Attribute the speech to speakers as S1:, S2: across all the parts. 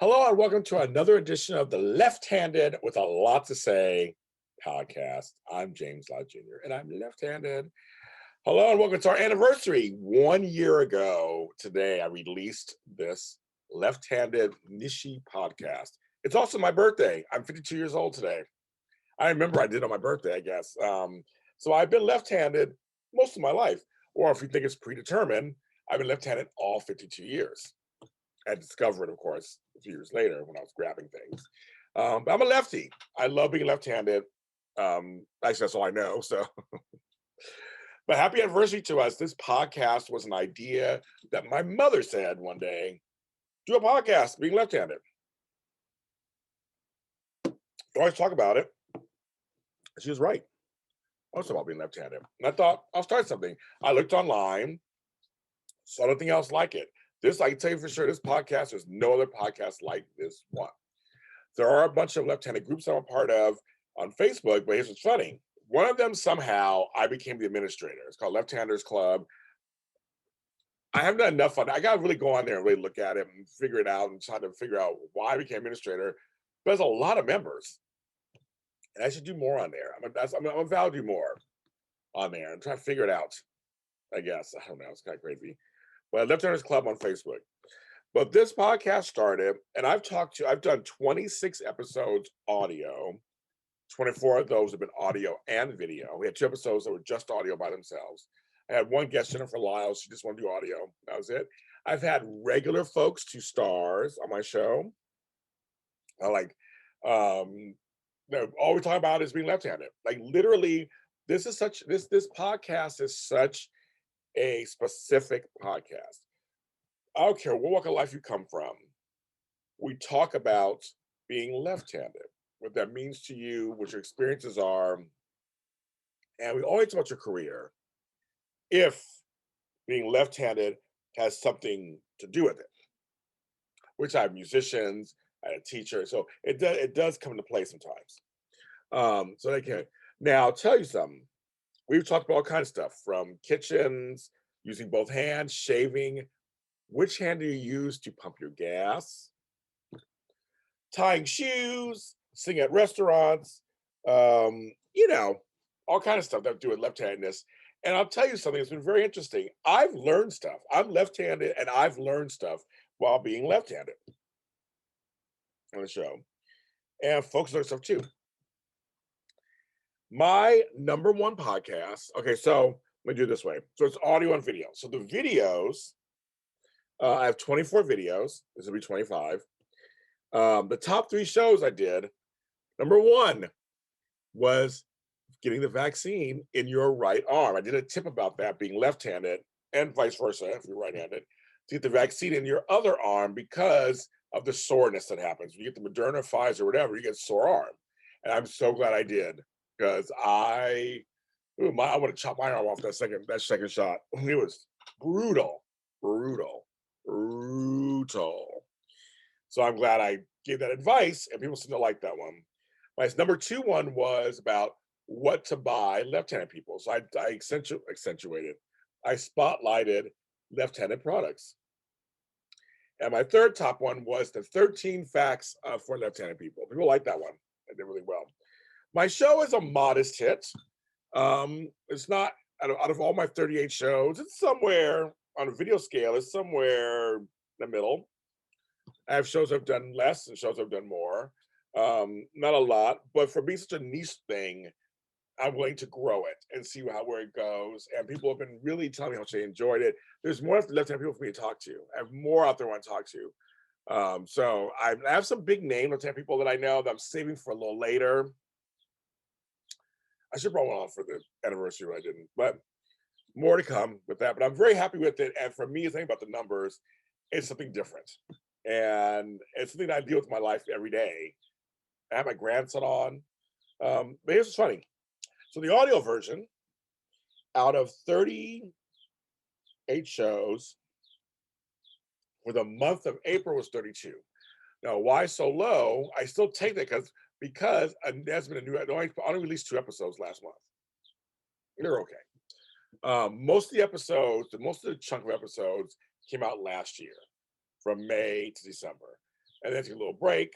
S1: Hello and welcome to another edition of the Left-Handed with a Lot to Say podcast. I'm James Lott Jr. and I'm left-handed. Hello and welcome to our anniversary. 1 year ago today, I released this Left-Handed Nishi podcast. It's also my birthday. I'm 52 years old today. I remember I did on my birthday, I guess. So I've been left-handed most of my life. Or if you think it's predetermined, I've been left-handed all 52 years. I discovered, of course, a few years later when I was grabbing things. But I'm a lefty. I love being left-handed. Actually, that's all I know. So, but happy anniversary to us. This podcast was an idea that my mother said one day, do a podcast being left-handed. I always talk about it. She was right. I was about being left-handed. And I thought, I'll start something. I looked online, saw nothing else like it. This, I can tell you for sure, this podcast, there's no other podcast like this one. There are a bunch of left-handed groups I'm a part of on Facebook, but here's what's funny. One of them, somehow, I became the administrator. It's called Lefthanders Club. I haven't done enough on it. I got to really go on there and really look at it and figure it out and try to figure out why I became administrator. But there's a lot of members. And I should do more on there. I'm going to value more on there and try to figure it out, I guess. I don't know. It's kind of crazy. But Lefthanders Club on Facebook. But this podcast started, and I've done 26 episodes audio. 24 of those have been audio and video. We had 2 episodes that were just audio by themselves. I had one guest, Jennifer Lyles. She just wanted to do audio. That was it. I've had regular folks to stars on my show. All we talk about is being left-handed. Like literally, this podcast is such a specific podcast. I don't care what walk of life you come from. We talk about being left-handed, what that means to you, what your experiences are, and we always talk about your career. If being left-handed has something to do with it, which I have musicians, I had a teacher, so it does come into play sometimes. So they can. Now, I'll tell you something. We've talked about all kinds of stuff, from kitchens, using both hands, shaving. Which hand do you use to pump your gas? Tying shoes, sitting at restaurants, all kind of stuff that have to do with left-handedness. And I'll tell you something that's been very interesting. I've learned stuff. I'm left-handed, and I've learned stuff while being left-handed on the show. And folks learn stuff too. My number one podcast, okay, so let me do it this way. So it's audio and video. So the videos, I have 24 videos. This will be 25. The top 3 shows I did, number 1 was getting the vaccine in your right arm. I did a tip about that, being left-handed and vice versa, if you're right-handed, to get the vaccine in your other arm because of the soreness that happens. When you get the Moderna, Pfizer, whatever, you get a sore arm. And I'm so glad I did, because I want to chop my arm off that second shot. It was brutal. So I'm glad I gave that advice, and people seem to like that one. My number 2 one was about what to buy left-handed people. So I accentuated. I spotlighted left-handed products. And my 3rd top one was the 13 facts for left-handed people. People like that one. I did really well. My show is a modest hit. It's not, out of all my 38 shows, it's somewhere on a video scale, it's somewhere in the middle. I have shows I've done less and shows I've done more. Not a lot, but for being such a niche thing, I'm willing to grow it and see where it goes. And people have been really telling me how much they enjoyed it. There's more left-handed people for me to talk to. I have more out there I want to talk to. So I have some big name left-handed people that I know that I'm saving for a little later. I should probably went on for the anniversary, but I didn't. But more to come with that. But I'm very happy with it. And for me, the thing about the numbers, it's something different. And it's something I deal with in my life every day. I have my grandson on. But here's what's funny. So the audio version, out of 38 shows, for the month of April was 32. Now, why so low? I still take that because there's been I only released 2 episodes last month. They're okay. Most of the chunk of episodes came out last year, from May to December. and then take a little break.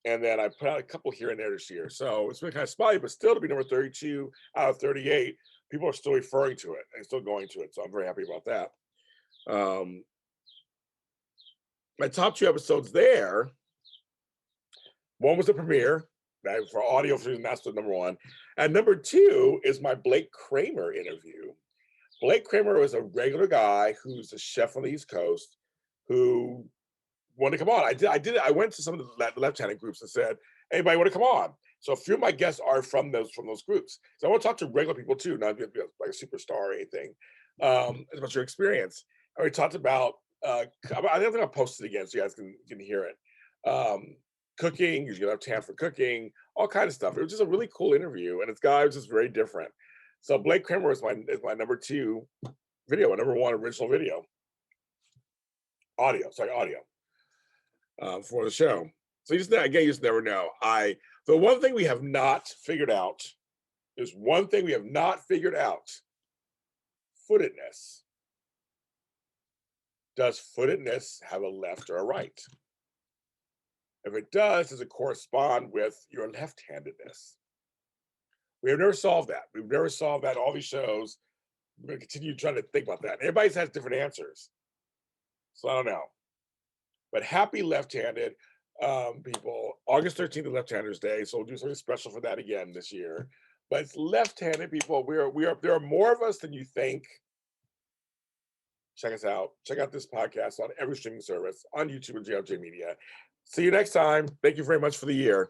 S1: And then I put out a couple here and there this year. So it's been kind of spotty, but still to be number 32 out of 38, people are still referring to it and still going to it. So I'm very happy about that. My top 2 episodes there, one was the premiere, right, for audio for that's the number 1. And number 2 is my Blake Kramer interview. Blake Kramer was a regular guy who's a chef on the East Coast who wanted to come on. I went to some of the left-handed groups and said, anybody want to come on? So a few of my guests are from those groups. So I want to talk to regular people too, not like a superstar or anything. About your experience. And we talked about, I don't think I'll post it again so you guys can hear it. Cooking, you're gonna have time for cooking, all kinds of stuff. It was just a really cool interview, and this guy was just very different. So Blake Kramer is my number 2 video, my number 1 original video. Audio for the show. So you just never know. The one thing we have not figured out footedness. Does footedness have a left or a right? If it does it correspond with your left-handedness? We have never solved that. We've never solved that. All these shows, we're going to continue trying to think about that. Everybody has different answers. So I don't know. But happy left-handed people. August 13th is Left-Handers Day, so we'll do something special for that again this year. But it's left-handed people. There are more of us than you think. Check us out. Check out this podcast on every streaming service, on YouTube and JLJ Media. See you next time. Thank you very much for the year.